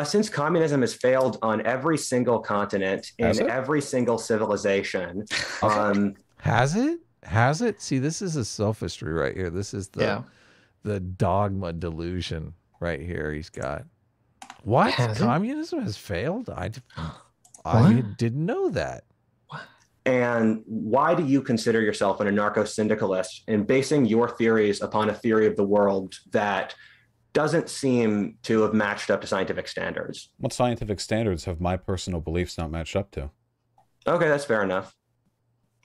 Since communism has failed on every single continent Has in it? every single civilization, Has it? um, Has it? Has it? See, this is a sophistry right here. This is Yeah. the dogma delusion right here. He's got what? Has it? Communism has failed? I What? didn't know that. and why do you consider yourself an anarcho-syndicalist in basing your theories upon a theory of the world that doesn't seem to have matched up to scientific standards? What scientific standards have my personal beliefs not matched up to? Okay, that's fair enough.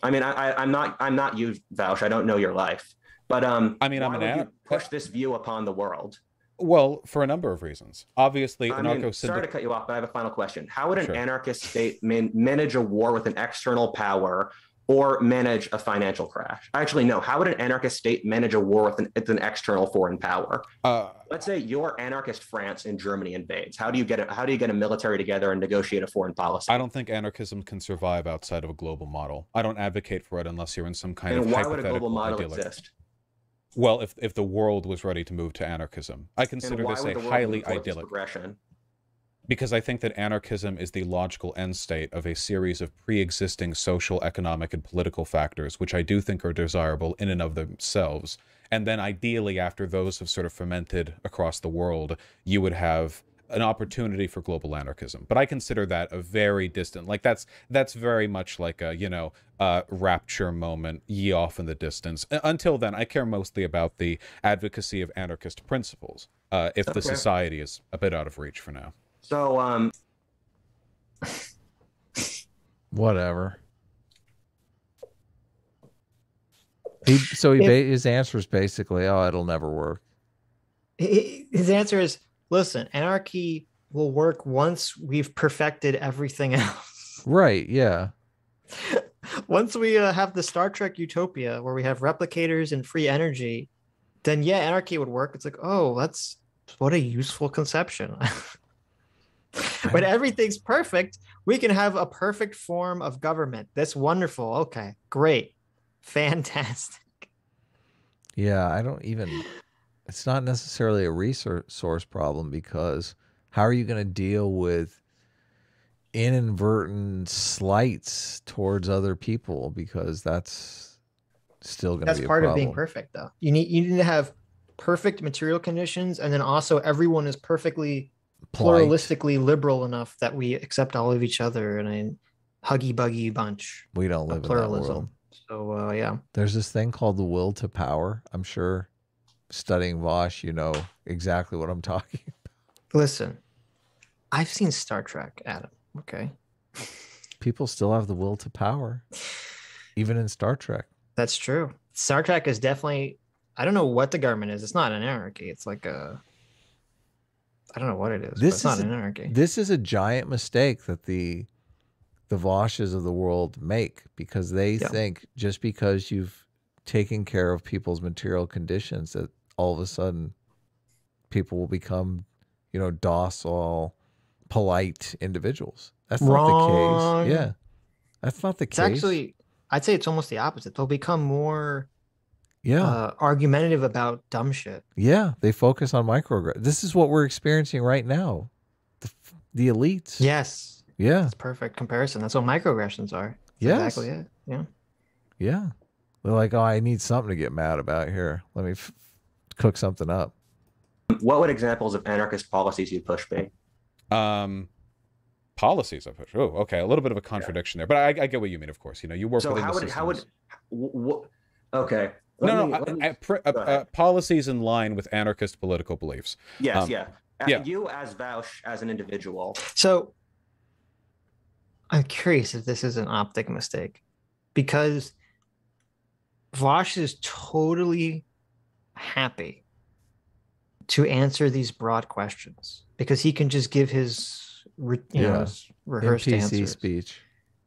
I mean, I'm not you, Vaush. I don't know your life, but I mean, I'm why an would you an push this view upon the world? well, for a number of reasons. Obviously, I mean, anarcho sorry to syndic. cut you off, but I have a final question. How would an Sure. anarchist state manage a war with an external power or manage a financial crash? Actually, no. How would an anarchist state manage a war with an external foreign power? Uh, Let's say your anarchist France and Germany invades. How do you get a military together and negotiate a foreign policy? I don't think anarchism can survive outside of a global model. I don't advocate for it unless you're in some kind of And why would a global hypothetical model idyllic. exist? Well, if the world was ready to move to anarchism, I And consider why this would a the world highly move towards this idyllic, progression? because I think that anarchism is the logical end state of a series of pre-existing social, economic, and political factors, which I do think are desirable in and of themselves. And then ideally, after those have sort of fermented across the world, you would have an opportunity for global anarchism. But I consider that a very distant, like that's very much like a, rapture moment, ye off in the distance. Until then, I care mostly about the advocacy of anarchist principles, if the Okay. society is a bit out of reach for now. So, Whatever. His answer is basically, oh, it'll never work. His answer is, listen, anarchy will work once we've perfected everything else. Right, yeah. Once we have the Star Trek utopia where we have replicators and free energy, then yeah, anarchy would work. It's like, oh, that's what a useful conception. When everything's perfect, we can have a perfect form of government. That's wonderful. Okay, great. Fantastic. Yeah, I don't even it's not necessarily a resource problem because how are you going to deal with inadvertent slights towards other people, because that's still going to That's be a part of problem. being perfect, though. You need to have perfect material conditions, and then also everyone is perfectly Polite. pluralistically liberal enough that we accept all of each other in a huggy buggy bunch We don't of live in that pluralism. world. So yeah, There's this thing called the will to power. I'm sure studying Vaush, you know exactly what I'm talking about. listen, I've seen Star Trek, Adam. Okay, People still have the will to power, even in Star Trek. that's true. Star Trek is definitely. I don't know what the government is. It's not an anarchy. It's like a. I don't know what it is. But it's not an anarchy. This is a giant mistake that the Voshes of the world make, because they think just because you've taken care of people's material conditions that all of a sudden people will become, docile, polite individuals. That's not Wrong. the case. Yeah. That's not the It's case. actually, I'd say it's almost the opposite. They'll become more yeah. argumentative about dumb shit. Yeah. They focus on microaggressions. This is what we're experiencing right now. The elites. Yes. Yeah. That's perfect comparison. That's what microaggressions are. That's Yes. exactly it. Yeah. Yeah. They're like, oh, I need something to get mad about here. Let me cook something up. what would examples of anarchist policies you push be? Policies I push. Oh, okay, a little bit of a contradiction there, but I get what you mean. Of course, you work So within how the would how would systems. okay? Policies in line with anarchist political beliefs. Yes, Yeah. You as Vaush, as an individual. So I'm curious if this is an optic mistake, because Vaush is totally happy to answer these broad questions because he can just give his his rehearsed NPC answers. speech.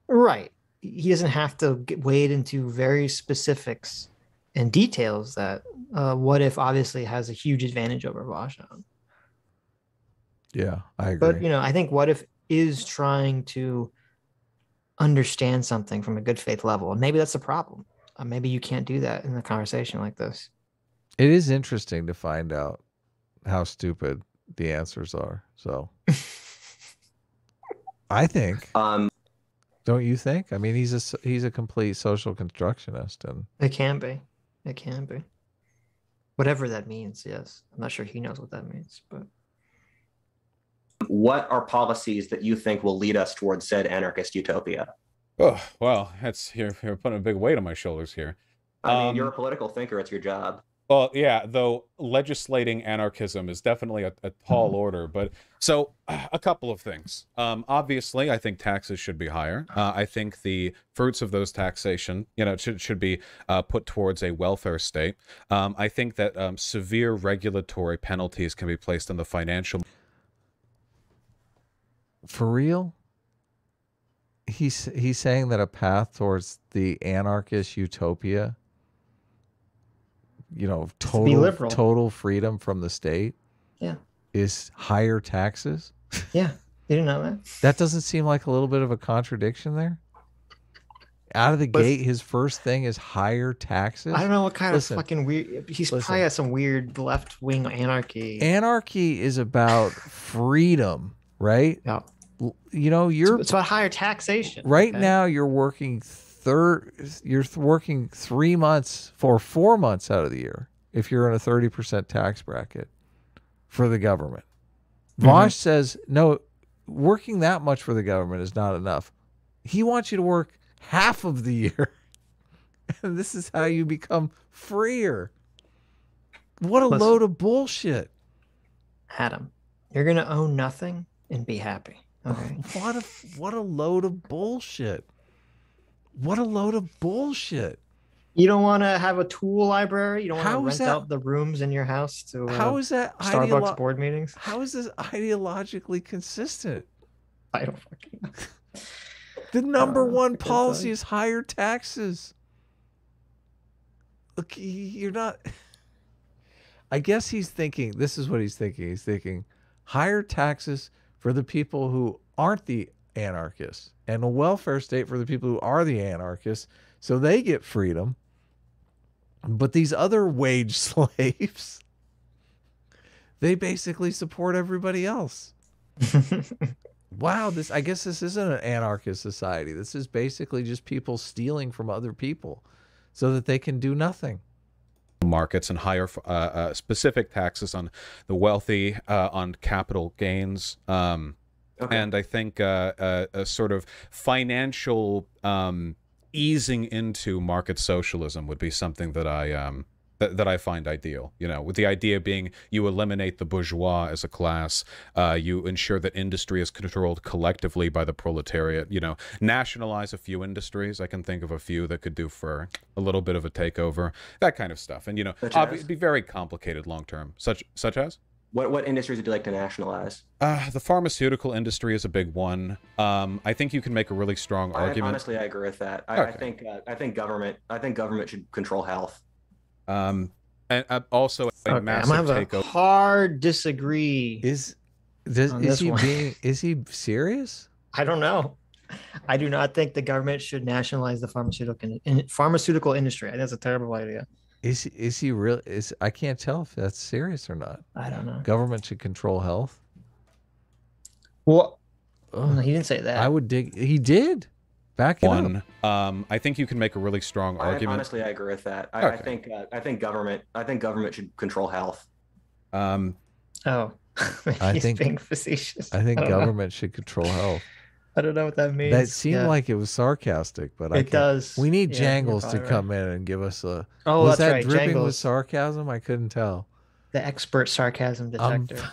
Right. He doesn't have to wade into very specifics and details that What If obviously has a huge advantage over Vaush on. Yeah, I agree. But, I think What If is trying to understand something from a good faith level. And maybe that's the problem. Maybe you can't do that in a conversation like this. It is interesting to find out how stupid the answers are. So I think, don't you think? I mean, he's a complete social constructionist, and It can be. It can be. Whatever that means, yes. I'm not sure he knows what that means, but what are policies that you think will lead us towards said anarchist utopia? Oh, well, you're putting a big weight on my shoulders here. I mean, you're a political thinker. It's your job. Well, yeah, though legislating anarchism is definitely a tall order. But so a couple of things. Obviously, I think taxes should be higher. I think the fruits of those taxation, should be put towards a welfare state. I think that severe regulatory penalties can be placed on the financial. for real, he's saying that a path towards the anarchist utopia, total freedom from the state, is higher taxes. Yeah, you didn't know that. That doesn't seem like a little bit of a contradiction there. Out of the gate, his first thing is higher taxes. I don't know what kind of fucking weird. He's probably got some weird left wing anarchy. Anarchy is about freedom, right? Yeah. It's about higher taxation. Right now, you're working 3 months for 4 months out of the year if you're in a 30% tax bracket for the government. Vaush says, no, working that much for the government is not enough. He wants you to work half of the year. And this is how you become freer. What a load of bullshit. Adam, you're going to own nothing and be happy. Okay. What a load of bullshit. What a load of bullshit. You don't want to have a tool library? You don't want to rent out the rooms in your house to how is that Starbucks board meetings? How is this ideologically consistent? I don't fucking know. The number one policy is higher taxes. Look, you're not... I guess he's thinking, this is what he's thinking. He's thinking higher taxes for the people who aren't the anarchists and a welfare state for the people who are the anarchists, so they get freedom. But these other wage slaves, they basically support everybody else. Wow, I guess this isn't an anarchist society. This is basically just people stealing from other people so that they can do nothing. Markets and higher specific taxes on the wealthy, on capital gains. And I think a sort of financial easing into market socialism would be something that I find ideal. With the idea being you eliminate the bourgeois as a class, you ensure that industry is controlled collectively by the proletariat. Nationalize a few industries. I can think of a few that could do for a little bit of a takeover, that kind of stuff. And it'd be very complicated long term. Such as. What industries would you like to nationalize? The pharmaceutical industry is a big one. I think you can make a really strong argument. Honestly, I agree with that. I think government should control health. And also a massive I'm gonna have a hard disagree. Is he serious? I don't know. I do not think the government should nationalize the pharmaceutical industry. I think that's a terrible idea. Is he real? I can't tell if that's serious or not. I don't know. Government should control health. Well, no, he didn't say that. I would dig. He did. Back it up. I think you can make a really strong argument. Honestly, I agree with that. I think government should control health. I think being facetious. I think government should control health. I don't know what that means. That seemed like it was sarcastic, but it does. We need Jangles to come in and give us a. Oh, was that right. dripping Jangles. with sarcasm? I couldn't tell. The expert sarcasm detector.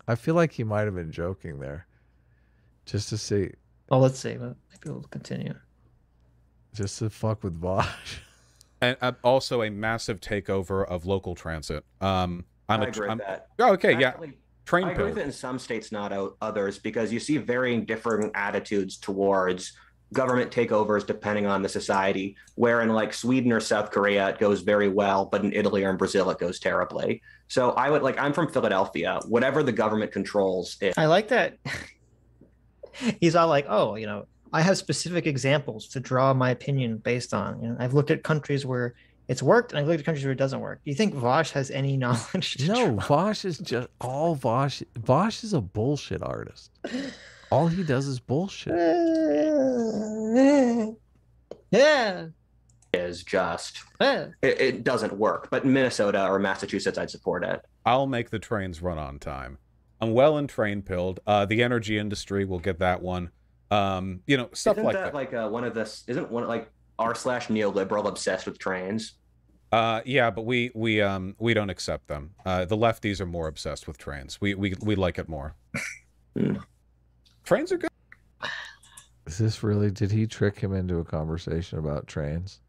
I feel like he might have been joking there, just to see. Oh, let's see. Maybe we'll continue. Just to fuck with Vaush. And also a massive takeover of local transit. I agree with that. Oh, okay, Actually, yeah. I agree with it in some states, not others, because you see varying different attitudes towards government takeovers depending on the society, where in like Sweden or South Korea, it goes very well, but in Italy or in Brazil, it goes terribly. So I'm from Philadelphia. Whatever the government controls. I like that. He's all like, I have specific examples to draw my opinion based on. I've looked at countries where it's worked, and I've looked at countries where it doesn't work. Do you think Vaush has any knowledge to No, try? Vaush is just all Vaush. Vaush is a bullshit artist. All he does is bullshit. Yeah. Is just Yeah. it doesn't work. But in Minnesota or Massachusetts, I'd support it. I'll make the trains run on time. I'm well and train pilled. The energy industry will get that one. You know, stuff Isn't like that. Like one of this? Isn't one like r/neoliberal obsessed with trains? Yeah, but we don't accept them. The lefties are more obsessed with trains. We like it more. Trains are good. Is this really? Did he trick him into a conversation about trains?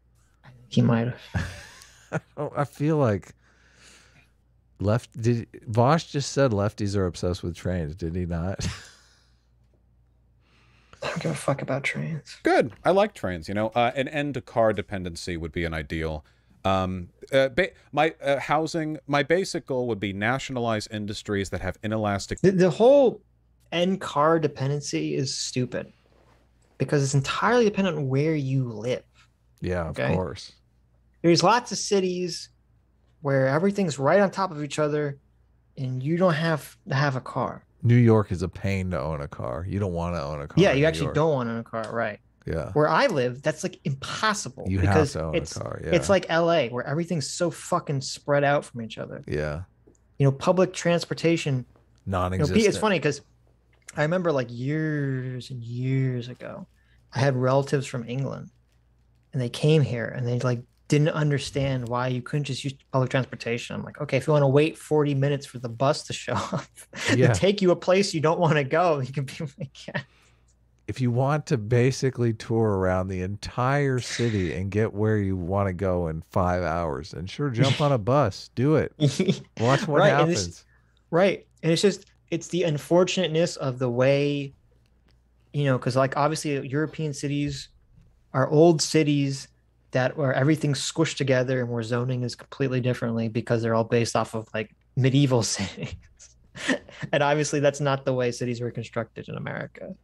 He might have. I feel like Vaush just said lefties are obsessed with trains, did he not? I don't give a fuck about trains. Good. I like trains. You know, an end to car dependency would be an ideal. My housing. My basic goal would be nationalize industries that have inelastic. The whole end car dependency is stupid because it's entirely dependent on where you live. Yeah, of course. There's lots of cities where everything's right on top of each other and you don't have to have a car. New York is a pain to own a car. You don't want to own a car. Yeah, you actually don't want to own a car, right? Yeah. Where I live, that's like impossible. You because have to own a car, yeah. It's like LA where everything's so fucking spread out from each other. Yeah. You know, public transportation. Non-existent. It's funny because I remember like years and years ago, I had relatives from England and they came here and they like didn't understand why you couldn't just use public transportation. I'm like, okay, if you want to wait 40 minutes for the bus to show up to take you a place you don't want to go, you can be like, yeah. If you want to basically tour around the entire city and get where you want to go in 5 hours, and sure, jump on a bus, do it. Watch what happens. Right. And it's the unfortunateness of the way, you know, because like obviously European cities are old cities where everything's squished together and where zoning is completely differently because they're all based off of like medieval cities. And obviously that's not the way cities were constructed in America.